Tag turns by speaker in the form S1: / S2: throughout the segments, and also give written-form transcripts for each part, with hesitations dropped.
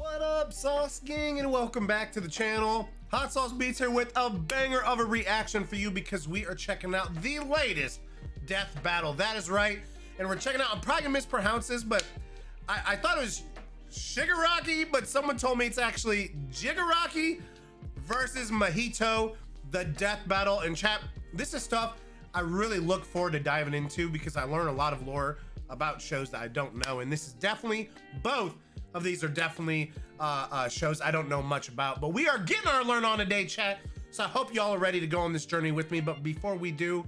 S1: What up, Sauce Gang, and welcome back to the channel. Hot Sauce Beats here with a banger of a reaction for you because we are checking out the latest death battle. That is right, and we're checking out, I'm probably gonna mispronounce this, but I thought it was Shigaraki, but someone told me it's actually Shigaraki versus Mahito, the death battle. And chat, this is stuff I really look forward to diving into because I learn a lot of lore about shows that I don't know, and this is definitely, both of these are definitely shows I don't know much about, but we are getting our learn on today, chat. So I hope y'all are ready to go on this journey with me. But before we do,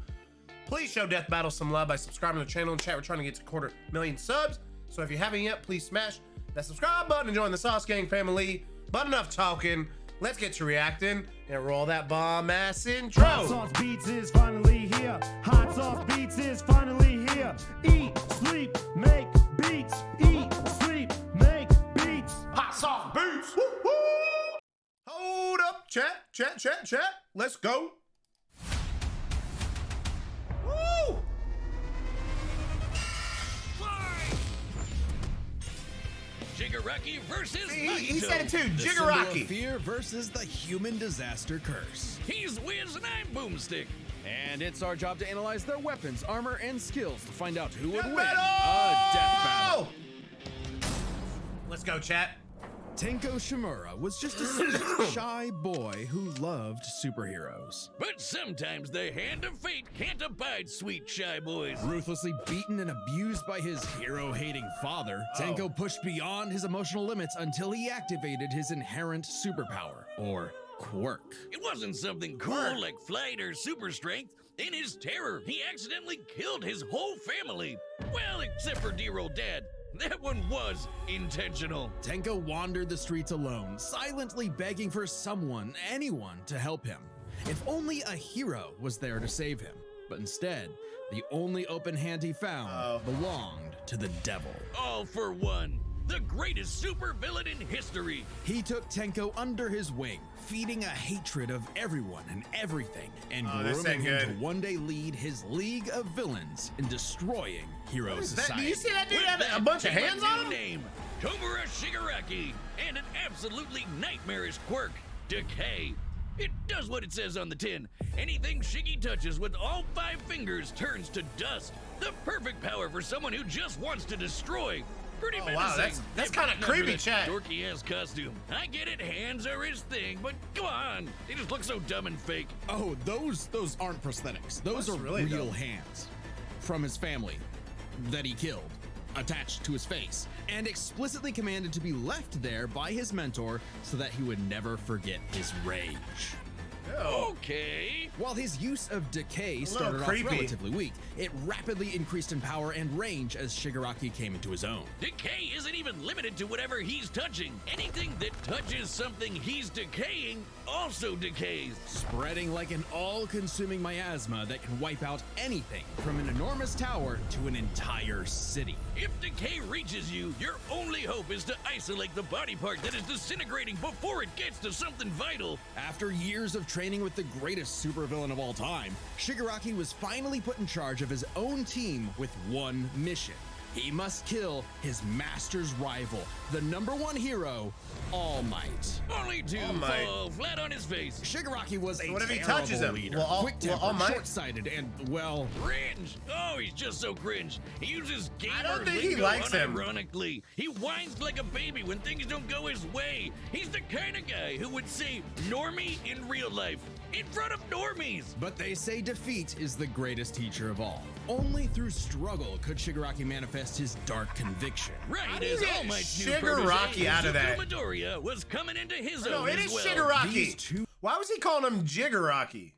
S1: please show Death Battle some love by subscribing to the channel. And chat, we're trying to get to 250,000 subs. So if you haven't yet, please smash that subscribe button and join the Sauce Gang family. But enough talking, let's get to reacting and roll that bomb ass intro.
S2: Hot Sauce Beats is finally here. Hot Sauce Beats is finally here. Eat, sleep, make beats. Eat, sleep, make beats.
S1: Hot Sauce Beats. Woo, woo. Hold up, chat. Let's go. Woo.
S3: Shigaraki versus
S1: He
S3: Mahito.
S1: said it too.
S4: The symbol of
S1: Shigaraki.
S4: fear versus the human disaster curse.
S3: He's Wiz and I'm Boomstick.
S4: And it's our job to analyze their weapons, armor, and skills to find out who would
S1: Death
S4: win
S1: battle!
S4: a death battle.
S1: Let's go, chat.
S4: Tenko Shimura was just a sweet, shy boy who loved superheroes.
S3: But sometimes the hand of fate can't abide sweet shy boys.
S4: Ruthlessly beaten and abused by his hero-hating father, Tenko pushed beyond his emotional limits until he activated his inherent superpower, or quirk.
S3: It wasn't something cool like flight or super strength. In his terror, he accidentally killed his whole family. Well, except for dear old dad. That one was intentional.
S4: Tenko wandered the streets alone, silently begging for someone, anyone, to help him. If only a hero was there to save him. But instead, the only open hand he found belonged to the devil.
S3: All for one. The greatest supervillain in history.
S4: He took Tenko under his wing, feeding a hatred of everyone and everything, and
S1: this
S4: grooming
S1: ain't
S4: him
S1: good.
S4: to one day lead his league of villains in destroying hero
S1: Do
S4: society.
S1: you see that dude
S3: With
S1: have
S3: that
S1: a bunch of
S3: came
S1: hands
S3: a
S1: on
S3: new
S1: him?
S3: name, Tomura Shigaraki, and an absolutely nightmarish quirk, Decay. It does what it says on the tin. Anything Shiggy touches with all 5 fingers turns to dust. The perfect power for someone who just wants to destroy. Pretty menacing.
S1: Wow, that's
S3: If
S1: kind of
S3: not
S1: creepy,
S3: for that
S1: chat.
S3: Dorky ass costume. I get it, hands are his thing, but come on, they just look so dumb and fake.
S4: Oh, those aren't prosthetics. Those
S1: That's
S4: are
S1: really
S4: real
S1: dumb.
S4: hands from his family that he killed, attached to his face, and explicitly commanded to be left there by his mentor so that he would never forget his rage.
S3: Okay.
S4: While his use of decay started off
S1: creepy.
S4: relatively weak, it rapidly increased in power and range as Shigaraki came into his own.
S3: Decay isn't even limited to whatever he's touching. Anything that touches something he's decaying also decays.
S4: Spreading like an all-consuming miasma that can wipe out anything from an enormous tower to an entire city.
S3: If decay reaches you, your only hope is to isolate the body part that is disintegrating before it gets to something vital.
S4: After years of training with the greatest supervillain of all time, Shigaraki was finally put in charge of his own team with one mission. He must kill his master's rival, the #1 hero, All Might.
S3: Only to
S1: All Might.
S3: fall flat on his face.
S4: Shigaraki was a
S1: What if he
S4: terrible
S1: touches him?
S4: leader,
S1: Well, All
S4: quick-tempered,
S1: Might-
S4: short-sighted, and, well,
S3: Cringe! Oh, he's just so cringe. He uses gamer
S1: don't think he
S3: lingo
S1: likes him.
S3: unironically. He whines like a baby when things don't go his way. He's the kind of guy who would say normie in real life, in front of normies.
S4: but they say defeat is the greatest teacher of all. Only through struggle could Shigaraki manifest his dark conviction.
S3: Right
S1: do you
S3: as
S1: get
S3: All Might's new
S1: Shigaraki
S3: protege,
S1: out of that?
S3: Midoriya was coming into his
S1: No,
S3: own
S1: it
S3: as
S1: is
S3: well.
S1: Shigaraki.
S4: These two
S1: Why was he calling him Shigaraki?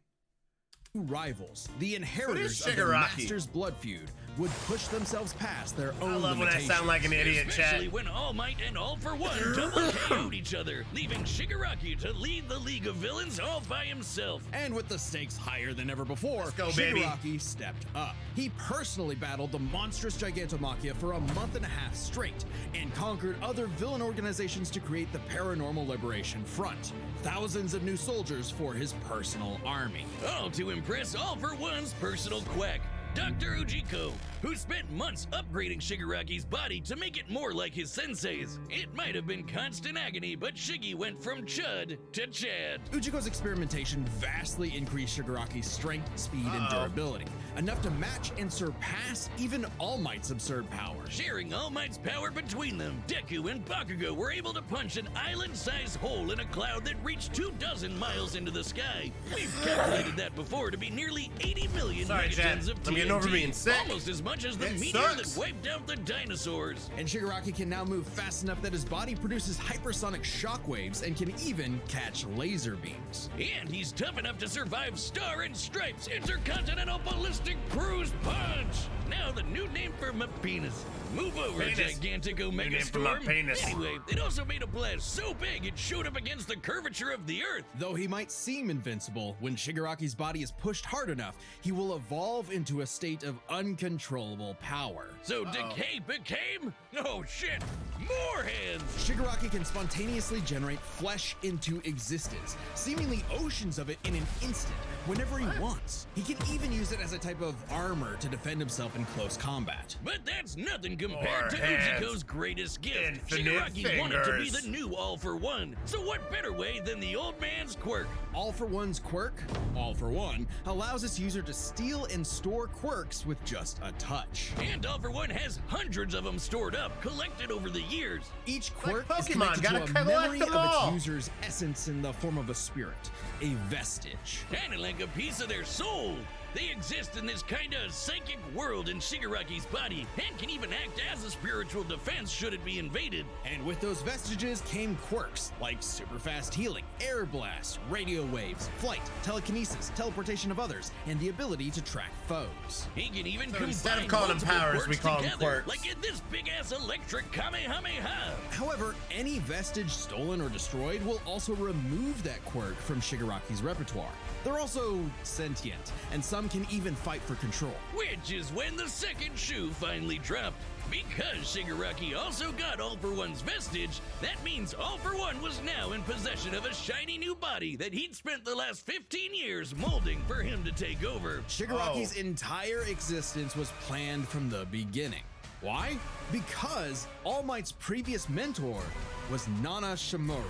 S4: rivals, the inheritors of the
S1: Shigaraki.
S4: Master's blood feud, would push themselves past their own
S1: I love when that
S4: limitations.
S1: sound like an idiot,
S3: Especially
S1: chat.
S3: when All Might and All for One double KO'd each other, leaving Shigaraki to lead the League of Villains all by himself.
S4: And with the stakes higher than ever before,
S1: Let's go, baby.
S4: Shigaraki stepped up. He personally battled the monstrous Gigantomachia for a month and a half straight, and conquered other villain organizations to create the Paranormal Liberation Front. Thousands of new soldiers for his personal army.
S3: All to impress All for One's personal quack. Dr. Ujiko, who spent months upgrading Shigaraki's body to make it more like his sensei's. It might have been constant agony, but Shiggy went from Chud to Chad.
S4: Ujiko's experimentation vastly increased Shigaraki's strength, speed, and durability, enough to match and surpass even All Might's absurd power.
S3: Sharing All Might's power between them, Deku and Bakugo were able to punch an island-sized hole in a cloud that reached 24 miles into the sky. We've calculated that before to be nearly 80 million megatons of TNT.
S1: I'm getting over being sick.
S3: Almost as much as the meteor that wiped out the dinosaurs.
S4: And Shigaraki can now move fast enough that his body produces hypersonic shockwaves and can even catch laser beams.
S3: And he's tough enough to survive Star and Stripes Intercontinental Ballistic Cruise Punch. Now the new name for my penis. Move over, gigantic Omega Storm. Anyway, it also made a blast so big it showed up against the curvature of the Earth.
S4: Though he might seem invincible, when Shigaraki's body is pushed hard enough, he will evolve into a state of uncontrollable power.
S3: So Decay became? Oh shit, more hands!
S4: Shigaraki can spontaneously generate flesh into existence, seemingly oceans of it in an instant, whenever he wants. He can even use it as a type of armor to defend himself in close combat.
S3: But that's nothing compared to Ujiko's greatest gift. Shigaraki wanted to be the new All for One, so what better way than the old man's quirk?
S4: All for One's quirk, All for One, allows its user to steal and store quirks with just a touch.
S3: And All for One has hundreds of them stored up, collected over the years.
S4: Each quirk
S1: like
S4: is
S1: Pokemon,
S4: connected to a memory of its user's essence in the form of a spirit, a vestige.
S3: Kinda like a piece of their soul. They exist in this kinda psychic world in Shigaraki's body and can even act as a spiritual defense should it be invaded.
S4: And with those vestiges came quirks like super fast healing, air blasts, radio waves, flight, telekinesis, teleportation of others, and the ability to track foes.
S3: He can even
S1: So
S3: combine
S1: instead of calling them
S3: multiple
S1: powers,
S3: quirks
S1: we call them
S3: together,
S1: quirks.
S3: like in this big-ass electric Kamehameha.
S4: However, any vestige stolen or destroyed will also remove that quirk from Shigaraki's repertoire. They're also sentient, and some can even fight for control.
S3: Which is when the second shoe finally dropped. Because Shigaraki also got All for One's vestige, that means All for One was now in possession of a shiny new body that he'd spent the last 15 years molding for him to take over.
S4: Shigaraki's entire existence was planned from the beginning. Why? Because All Might's previous mentor was Nana Shimura,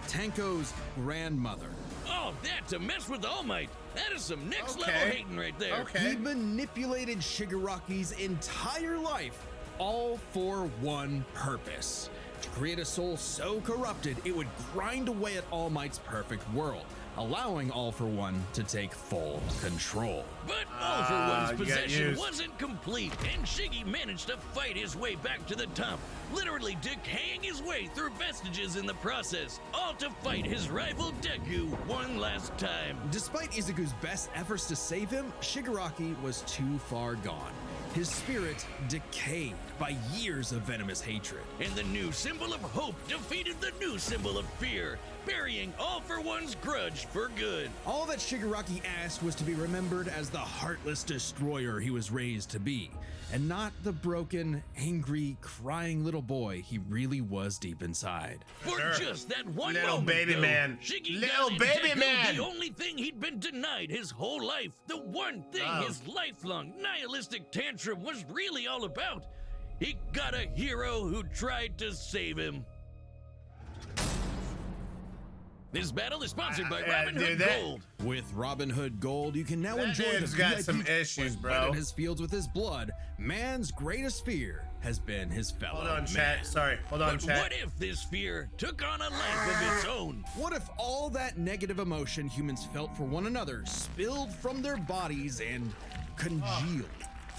S4: Tanko's grandmother.
S3: Oh, that to mess with All Might. That is some next level hating right there.
S4: He manipulated Shigaraki's entire life, all for one purpose: to create a soul so corrupted it would grind away at All Might's perfect world, allowing All for One to take full control.
S3: But All for One's possession wasn't complete, and Shiggy managed to fight his way back to the top, literally decaying his way through vestiges in the process, all to fight his rival Deku one last time.
S4: Despite Izuku's best efforts to save him, Shigaraki was too far gone. His spirit decayed by years of venomous hatred.
S3: And the new symbol of hope defeated the new symbol of fear, burying All for One's grudge for good.
S4: All that Shigaraki asked was to be remembered as the heartless destroyer he was raised to be, and not the broken, angry, crying little boy he really was deep inside.
S3: For just that one
S1: little
S3: moment,
S1: baby
S3: though,
S1: man.
S3: Shiggy
S1: Little
S3: got in
S1: baby
S3: Deku
S1: man.
S3: the only thing he'd been denied his whole life, the one thing his lifelong nihilistic tantrum was really all about. He got a hero who tried to save him. This battle is sponsored by Robin Hood Gold.
S4: With Robin Hood Gold, you can now enjoy the
S1: dude's got
S4: VIP
S1: some issues, bro.
S4: But in his fields with his blood, man's greatest fear has been his fellow
S1: Hold on,
S4: man.
S1: chat. Sorry. Hold on,
S3: But
S1: chat.
S3: what if this fear took on a life of its own?
S4: What if all that negative emotion humans felt for one another spilled from their bodies and congealed,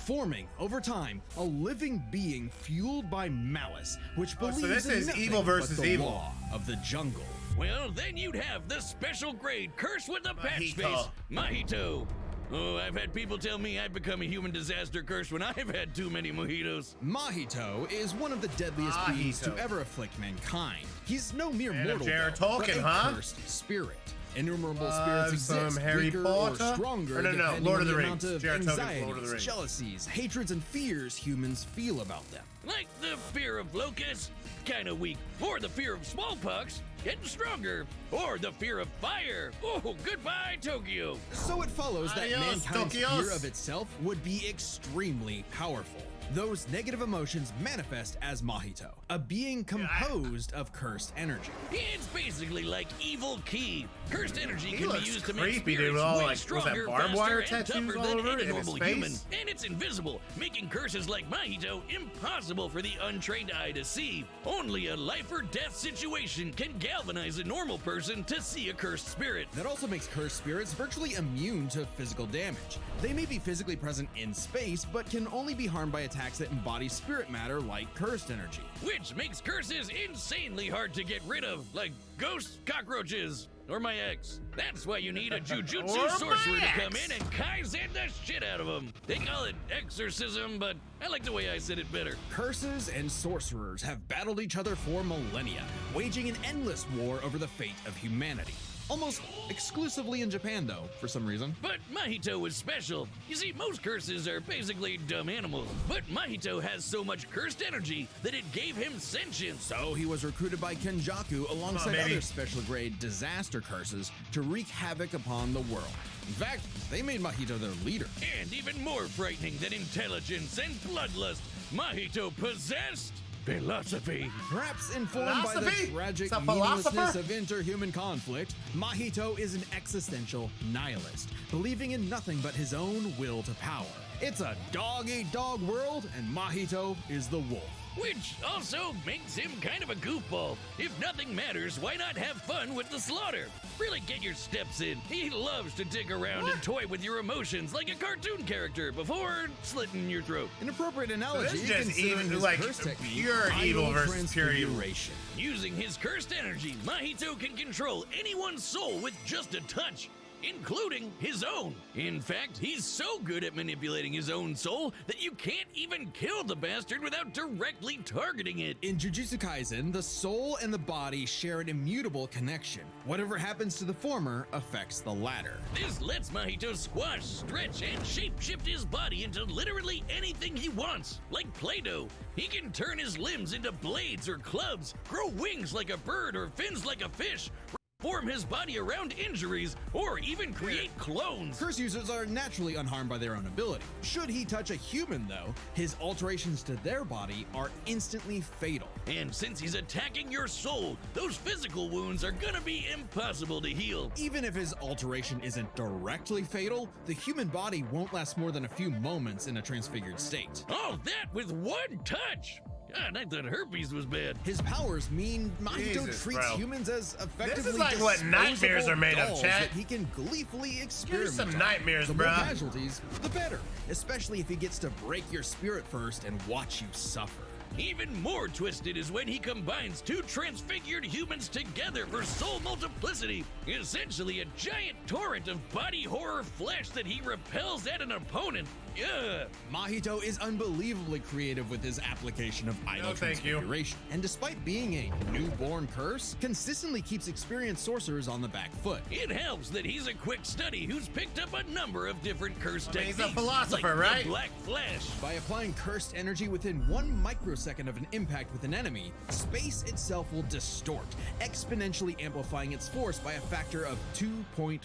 S4: forming, over time, a living being fueled by malice, which believes
S1: so this
S4: in
S1: is
S4: nothing
S1: evil versus
S4: but the
S1: evil.
S4: law of the jungle.
S3: Well, then you'd have the special grade curse with a patch
S1: Mahito.
S3: face, Mahito. Oh, I've had people tell me I've become a human disaster curse when I've had too many mojitos.
S4: Mahito is one of the deadliest beings to ever afflict mankind. He's no mere mortal,
S1: Jared
S4: though, but
S1: Tolkien,
S4: a
S1: huh?
S4: cursed spirit. Innumerable spirits exist,
S1: some Harry
S4: weaker
S1: Potter?
S4: or stronger,
S1: Or no,
S4: depending
S1: Lord
S4: on
S1: of the
S4: the
S1: Rings.
S4: amount of
S1: Jared Tobin's
S4: anxieties,
S1: Lord of the Rings.
S4: jealousies, hatreds, and fears humans feel about them.
S3: Like the fear of locusts, kinda weak. Or the fear of smallpox, getting stronger. Or the fear of fire. Oh, goodbye, Tokyo.
S4: So it follows that
S1: Adios,
S4: mankind's
S1: Tokios.
S4: fear of itself would be extremely powerful. Those negative emotions manifest as Mahito, a being composed of cursed energy.
S3: It's basically like evil ki. Cursed energy
S1: He
S3: can be
S1: looks
S3: used to make
S1: creepy, dude,
S3: spirits
S1: with all,
S3: way
S1: like, was that
S3: stronger,
S1: barbed wire
S3: faster, and
S1: tattoos
S3: tougher
S1: all
S3: than
S1: over
S3: any
S1: in his
S3: normal
S1: face?
S3: human. And it's invisible, making curses like Mahito impossible for the untrained eye to see. Only a life or death situation can galvanize a normal person to see a cursed spirit.
S4: That also makes cursed spirits virtually immune to physical damage. They may be physically present in space, but can only be harmed by attacks that embody spirit matter like cursed energy.
S3: Which makes curses insanely hard to get rid of, like ghosts, cockroaches, or my ex. That's why you need a
S1: Or
S3: jujutsu
S1: my
S3: sorcerer to
S1: ex.
S3: come in and kaizen the shit out of them. They call it exorcism, but I like the way I said it better.
S4: Curses and sorcerers have battled each other for millennia, waging an endless war over the fate of humanity. Almost exclusively in Japan, though, for some reason.
S3: But Mahito was special. You see, most curses are basically dumb animals, but Mahito has so much cursed energy that it gave him sentience.
S4: So he was recruited by Kenjaku alongside
S1: baby.
S4: other special grade disaster curses to wreak havoc upon the world. In fact, they made Mahito their leader.
S3: And even more frightening than intelligence and bloodlust, Mahito possessed philosophy.
S4: Perhaps informed by the
S1: Philosophy?
S4: tragic
S1: It's a
S4: meaninglessness
S1: philosopher?
S4: of interhuman conflict, Mahito is an existential nihilist, believing in nothing but his own will to power. It's a dog-eat-dog world, and Mahito is the wolf.
S3: Which also makes him kind of a goofball. If nothing matters, why not have fun with the slaughter? Really get your steps in. He loves to dig around and toy with your emotions like a cartoon character before slitting your throat.
S4: An appropriate analogy
S1: This is just
S4: considering
S1: even,
S4: his
S1: like,
S4: curse technique,
S1: pure evil
S4: idol
S1: versus pure evil.
S4: transfiguration.
S3: Using his cursed energy, Mahito can control anyone's soul with just a touch, including his own. In fact, he's so good at manipulating his own soul that you can't even kill the bastard without directly targeting it.
S4: In Jujutsu Kaisen, the soul and the body share an immutable connection. Whatever happens to the former affects the latter.
S3: This lets Mahito squash, stretch, and shape-shift his body into literally anything he wants. Like Play-Doh, he can turn his limbs into blades or clubs, grow wings like a bird or fins like a fish, form his body around injuries, or even create clones.
S4: Curse users are naturally unharmed by their own ability. Should he touch a human, though, his alterations to their body are instantly fatal.
S3: And since he's attacking your soul, those physical wounds are gonna be impossible to heal.
S4: Even if his alteration isn't directly fatal, the human body won't last more than a few moments in a transfigured state.
S3: All that with one touch! God, I thought herpes was bad.
S4: His powers mean Mahito
S1: Jesus,
S4: treats
S1: bro.
S4: humans as effectively
S1: like what
S4: disposable
S1: nightmares are made of,
S4: dolls
S1: chat.
S4: that he can gleefully experiment
S1: some
S4: on.
S1: nightmares,
S4: The more
S1: bruh.
S4: casualties, the better, especially if he gets to break your spirit first and watch you suffer.
S3: Even more twisted is when he combines two transfigured humans together for soul multiplicity, essentially a giant torrent of body horror flesh that he repels at an opponent. Ugh.
S4: Mahito is unbelievably creative with his application of idol
S1: No, thank you.
S4: transfiguration, and despite being a newborn curse, consistently keeps experienced sorcerers on the back foot.
S3: It helps that he's a quick study who's picked up a number of different curse
S1: I mean, he's
S3: techniques.
S1: a philosopher,
S3: like
S1: right?
S3: The Black Flash.
S4: By applying cursed energy within 1 microsecond of an impact with an enemy, space itself will distort, exponentially amplifying its force by a factor of 2.5.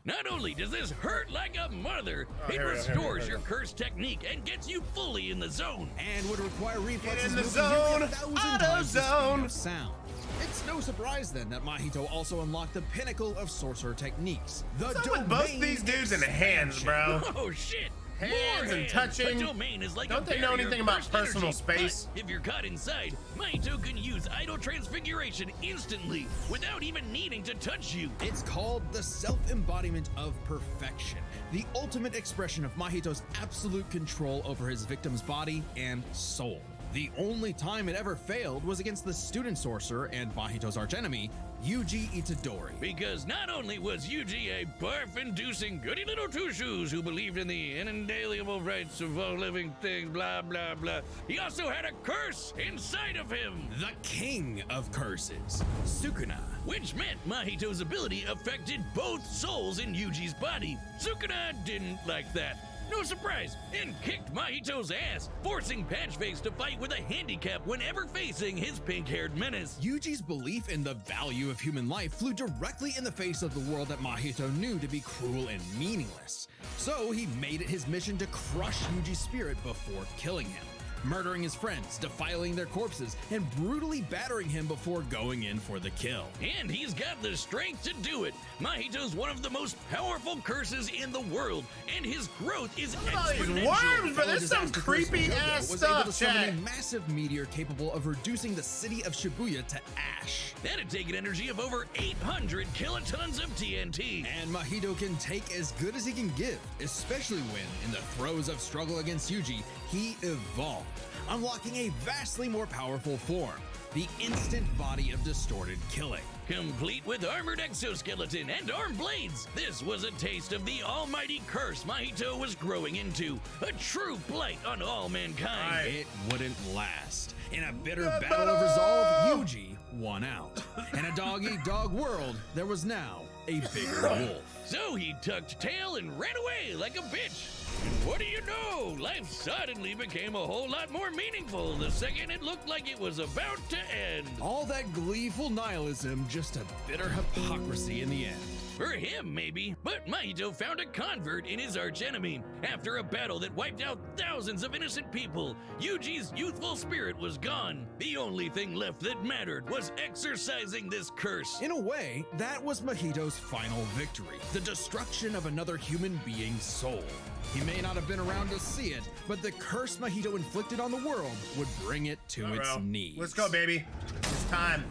S3: Not only does this hurt like a mother, it
S1: here we go,
S3: restores your curse technique and gets you fully in the zone.
S4: And would require reflexes
S1: in the
S4: moving nearly
S1: zone,
S4: 1,000
S1: auto
S4: times the speed
S1: zone.
S4: of sound. It's no surprise then that Mahito also unlocked the pinnacle of sorcerer techniques. The
S1: What's up with both these dudes in the hands, bro?
S3: Oh shit!
S1: Hands
S3: More
S1: and
S3: hands.
S1: touching.
S3: A domain is like
S1: Don't
S3: a
S1: they know
S3: barrier
S1: anything
S3: of
S1: about
S3: cursed
S1: personal
S3: energy.
S1: space?
S3: But if you're caught inside, Mahito can use idol transfiguration instantly without even needing to touch you.
S4: It's called the self-embodiment of perfection, the ultimate expression of Mahito's absolute control over his victim's body and soul. The only time it ever failed was against the student sorcerer and Mahito's archenemy, Yuji Itadori.
S3: Because not only was Yuji a barf-inducing goody little two-shoes who believed in the inalienable rights of all living things, blah, blah, blah, he also had a curse inside of him.
S4: The king of curses, Sukuna.
S3: Which meant Mahito's ability affected both souls in Yuji's body. Sukuna didn't like that. No surprise, and kicked Mahito's ass, forcing Patchface to fight with a handicap whenever facing his pink-haired menace.
S4: Yuji's belief in the value of human life flew directly in the face of the world that Mahito knew to be cruel and meaningless. So he made it his mission to crush Yuji's spirit before killing him, murdering his friends, defiling their corpses, and brutally battering him before going in for the kill.
S3: And he's got the strength to do it. Mahito's one of the most powerful curses in the world, and his growth is exponential.
S1: Worms, but there's some creepy ass
S4: was able to
S1: stuff,
S4: summon
S1: chat.
S4: a massive meteor capable of reducing the city of Shibuya to ash.
S3: That'd take an energy of over 800 kilotons of TNT.
S4: And Mahito can take as good as he can give, especially when, in the throes of struggle against Yuji, he evolved, unlocking a vastly more powerful form, the instant body of distorted killing.
S3: Complete with armored exoskeleton and arm blades, this was a taste of the almighty curse Mahito was growing into, a true blight on all mankind.
S4: It wouldn't last. In a bitter battle of resolve, Yuji won out. In a dog-eat-dog world, there was now a bigger wolf.
S3: So he tucked tail and ran away like a bitch. And what do you know? Life suddenly became a whole lot more meaningful the second it looked like it was about to end.
S4: All that gleeful nihilism, just a bitter hypocrisy in the end.
S3: For him, maybe, but Mahito found a convert in his archenemy. After a battle that wiped out thousands of innocent people, Yuji's youthful spirit was gone. The only thing left that mattered was exorcising this curse.
S4: In a way, that was Mahito's final victory, the destruction of another human being's soul. He may not have been around to see it, but the curse Mahito inflicted on the world would bring it to its knees.
S1: Let's go, baby. It's time.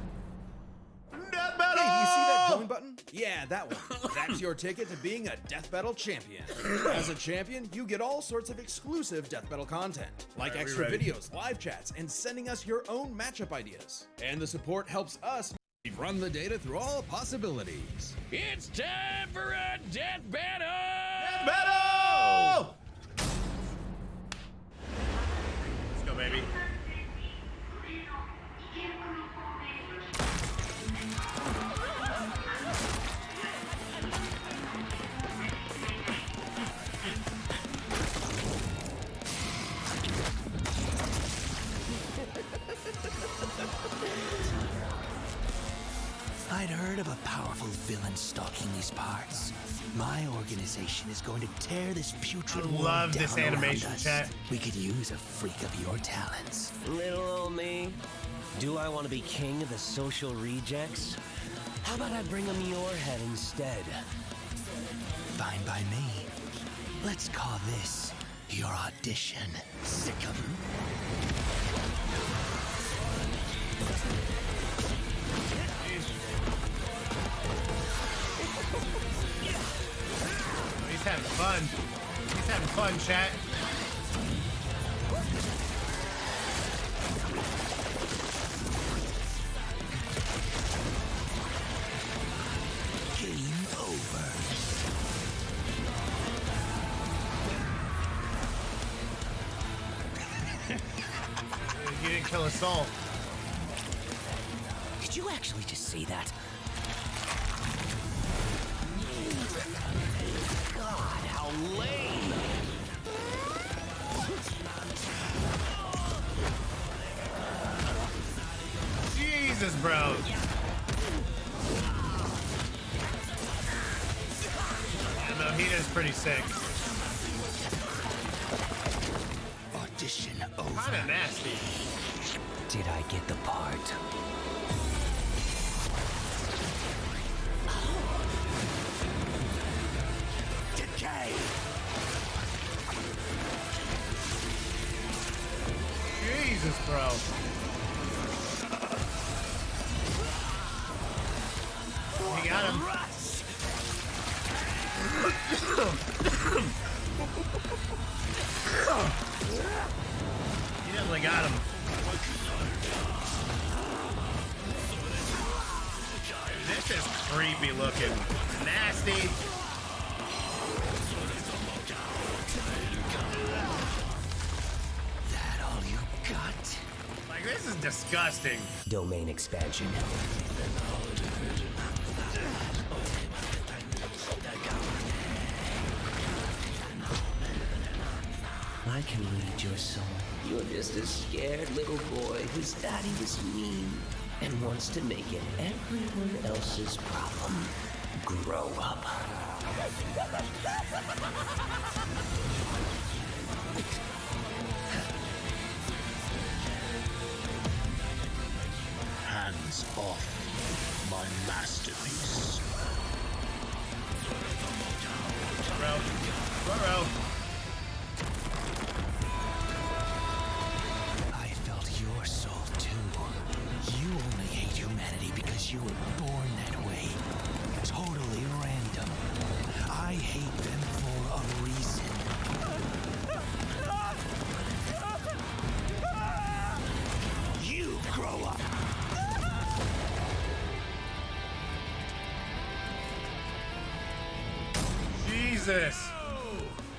S1: Death battle!
S4: Hey, do you see that join button? Yeah, that one. That's your ticket to being a Death Battle champion. As a champion, you get all sorts of exclusive Death Battle content, like
S1: Alright, we
S4: extra
S1: ready?
S4: videos, live chats, and sending us your own matchup ideas. And the support helps us run the data through all possibilities.
S3: It's time for a death battle!
S1: Death battle! Let's go, baby.
S5: I'd heard of a powerful villain stalking these parts. My organization is going to tear this putrid world
S1: Love
S5: down
S1: this
S5: around
S1: animation,
S5: us.
S1: chat.
S5: We could use a freak of your talents.
S6: Little old me. Do I want to be king of the social rejects? How about I bring them your head instead?
S5: Fine by me. Let's call this your audition, Sickum.
S1: He's having fun. He's having fun, chat.
S5: Game over.
S1: You didn't kill us all.
S5: Did you actually just see that? God, how lame!
S1: Jesus, bro. Yeah, Mahito's pretty sick.
S5: Audition over.
S1: Kinda nasty.
S6: Did I get the part?
S5: Decay!
S1: Jesus, bro. He got him. He Definitely got him. This is creepy looking. Nasty.
S5: That all you got?
S1: Like, this is disgusting.
S6: Domain expansion. I can read your soul. You're just a scared little boy whose daddy was mean and wants to make it everyone else's problem. Grow up.
S7: Hands off my masterpiece.
S1: Bro.
S5: I felt your soul too. You only hate humanity because you were born that way. Totally random. I hate them for a reason. You grow up.
S1: Jesus.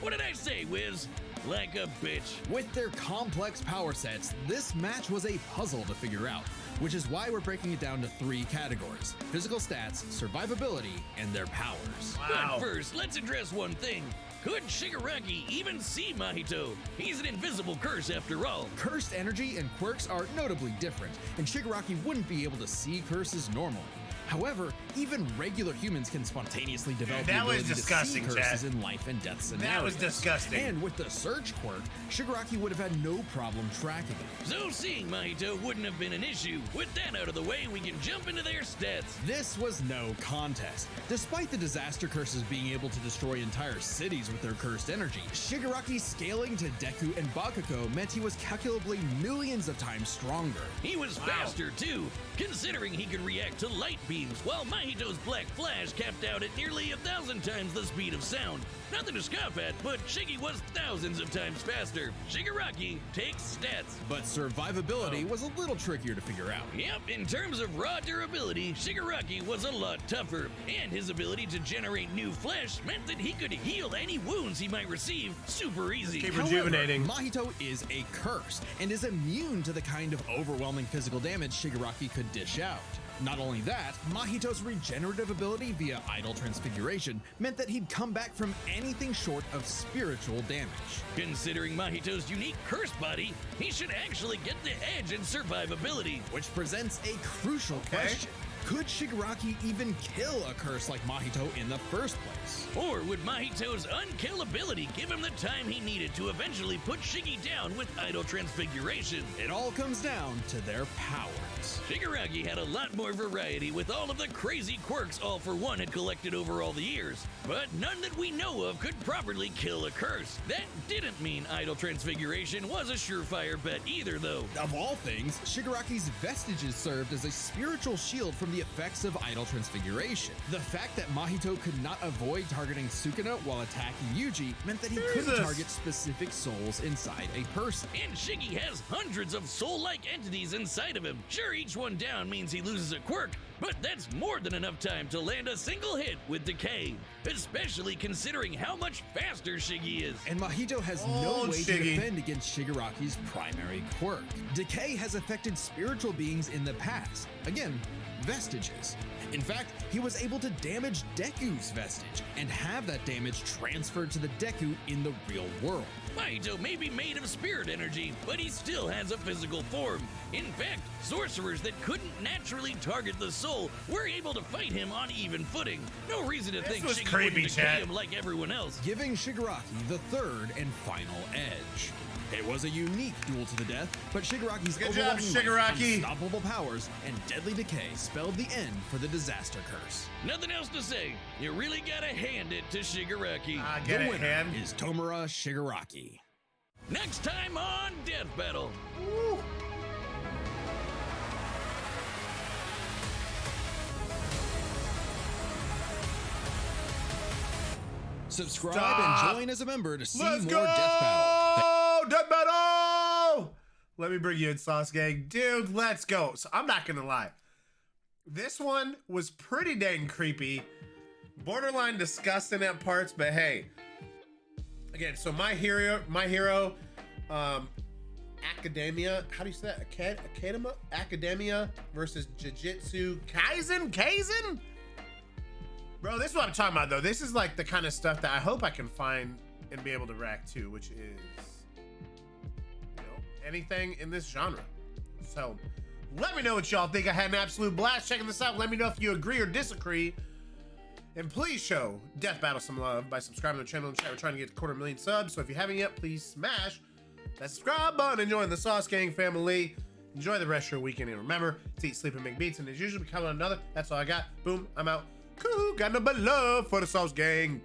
S3: What did I say, Wiz? Like a bitch.
S4: With their complex power sets, this match was a puzzle to figure out, which is why we're breaking it down to 3 categories: physical stats, survivability, and their powers.
S1: Wow.
S3: But first, let's address one thing. Could Shigaraki even see Mahito? He's an invisible curse after all.
S4: Cursed energy and quirks are notably different, and Shigaraki wouldn't be able to see curses normally. However, even regular humans can spontaneously develop
S1: Dude, that
S4: the
S1: was
S4: ability to
S1: disgusting,
S4: see curses
S1: Chad.
S4: in life and death scenarios.
S1: That was disgusting.
S4: And with the Surge quirk, Shigaraki would have had no problem tracking it.
S3: So seeing Mahito wouldn't have been an issue. With that out of the way, we can jump into their stats.
S4: This was no contest. Despite the disaster curses being able to destroy entire cities with their cursed energy, Shigaraki scaling to Deku and Bakugo meant he was calculably millions of times stronger.
S3: He was faster too, considering he could react to light beams, while Mahito's Black Flash capped out at nearly 1,000 times the speed of sound. Nothing to scoff at, but Shiggy was thousands of times faster. Shigaraki takes stats.
S4: But survivability was a little trickier to figure out.
S3: Yep, in terms of raw durability, Shigaraki was a lot tougher, and his ability to generate new flesh meant that he could heal any wounds he might receive super easy.
S1: Keep rejuvenating.
S4: However, Mahito is a curse and is immune to the kind of overwhelming physical damage Shigaraki could dish out. Not only that, Mahito's regenerative ability via idle transfiguration meant that he'd come back from anything short of spiritual damage.
S3: Considering Mahito's unique curse body, he should actually get the edge in survivability.
S4: Which presents a crucial question. Could Shigaraki even kill a curse like Mahito in the first place?
S3: Or would Mahito's unkillability give him the time he needed to eventually put Shiggy down with idle transfiguration?
S4: It all comes down to their powers.
S3: Shigaraki had a lot more variety with all of the crazy quirks All For One had collected over all the years, but none that we know of could properly kill a curse. That didn't mean idle transfiguration was a surefire bet either, though.
S4: Of all things, Shigaraki's vestiges served as a spiritual shield from the effects of idle transfiguration. The fact that Mahito could not avoid targeting Sukuna while attacking Yuji meant that he couldn't target specific souls inside a person.
S3: And Shiggy has hundreds of soul-like entities inside of him. Sure, each one down means he loses a quirk, but that's more than enough time to land a single hit with Decay, especially considering how much faster Shiggy is.
S4: And Mahito has no way to defend against Shigaraki's primary quirk. Decay has affected spiritual beings in the past. Again, vestiges. In fact, he was able to damage Deku's vestige and have that damage transferred to the Deku in the real world.
S3: Mahito may be made of spirit energy, but he still has a physical form. In fact, sorcerers that couldn't naturally target the soul were able to fight him on even footing. No reason to think Shiggy wouldn't decay him like everyone else.
S4: Giving Shigaraki the third and final edge. It was a unique duel to the death, but Shigaraki's overwhelming unstoppable powers and deadly decay spelled the end for the disaster curse.
S3: Nothing else to say. You really gotta hand it to Shigaraki.
S4: The winner is Tomura Shigaraki.
S3: Next time on Death Battle.
S1: Woo.
S4: Subscribe and join as a member to see more Death Battle.
S1: Death Battle! Let me bring you in, Sauce Gang. Dude, let's go. So I'm not gonna lie. This one was pretty dang creepy. Borderline disgusting at parts, but hey. Again, so my hero, Academia, how do you say that? Academia versus Jujutsu Kaisen? Bro, this is what I'm talking about though. This is like the kind of stuff that I hope I can find and be able to react to, which is, you know, anything in this genre. So let me know what y'all think. I had an absolute blast checking this out. Let me know if you agree or disagree. And please show Death Battle some love by subscribing to the channel and chat. We're trying to get to 250,000 subs. So if you haven't yet, please smash that subscribe button and join the Sauce Gang family. Enjoy the rest of your weekend. And remember to eat, sleep, and make beats. And as usual, we come on another. That's all I got. Boom, I'm out. Cool. Got no but love for the Sauce Gang.